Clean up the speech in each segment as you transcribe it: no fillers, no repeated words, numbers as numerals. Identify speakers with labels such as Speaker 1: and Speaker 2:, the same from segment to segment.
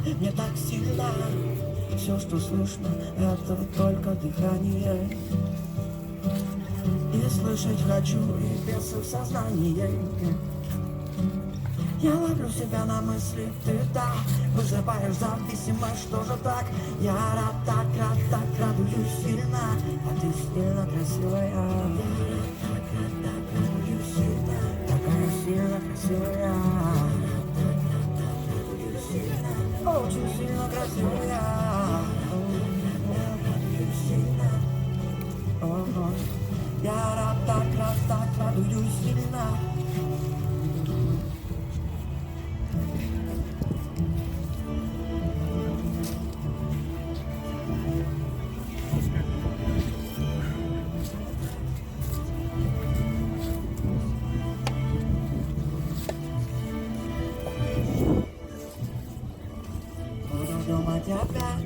Speaker 1: мне так сильно. Все, что слышно, это только дыхание. И слышать хочу, и без в сознании. Я ловлю себя на мысли, ты да, вызываешь зависимость, что же так? Я рад, так радуюсь сильно, а ты сильно красивая. Я рад, так радуюсь сильно, такая сильно красивая. Радуюсь сильно, очень сильно красивая. Радуюсь сильно. Я рад, так радуюсь сильно. Думать опять,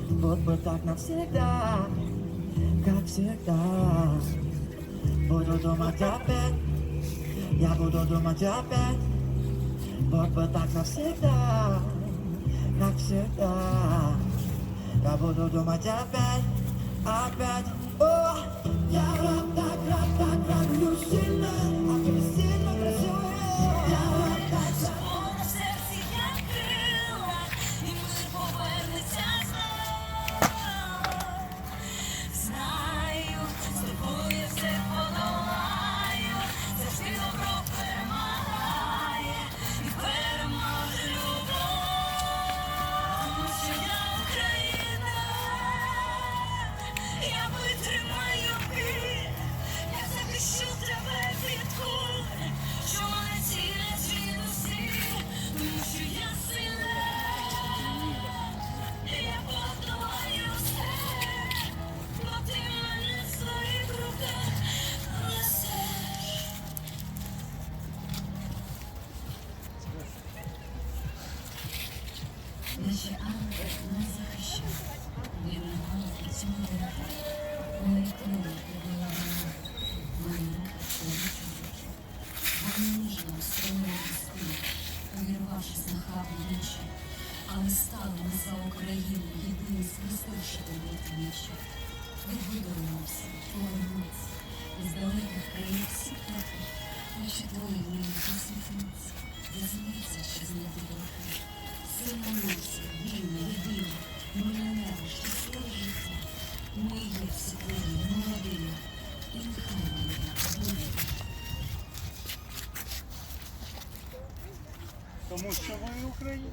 Speaker 1: вот бы так навсегда, как всегда. Буду думать опять, я буду думать опять, вот бы так навсегда, как всегда. Я буду думать опять, опять. О, я рад, так радуюсь сильно, а ты сильно красивая. Я рад, так.
Speaker 2: Свобода в серці як крила, і мир повернеться знов. Знаю, з тобою я все подолаю, завжди добро перемагає, і переможе любов. Тому що я Україна, я витримаю біль, я захищу тебе від куль, що мене цілять звідусі, тому що я сильна, я подолаю все, бо ти мене в своїх руках несеш. Наші ангели нас захищають, від нагоди при цьому дорогих, вони крили прибила мене чоловіків. Вони ніжно стримували спину, увірвавшись на хабу вічі, але стали ми за Україну, єдині схрестивши великі мечі. Відбудуємося, повернуться, із далеких країв всі птахи, наші твої мені посвітниці, зазміться через неділки. Сильна нація, вільна, єдина, мирне небо, щасливе життя. Ми є всі твої, молодині, і нехай вони буде.
Speaker 3: Тому що ви Україна.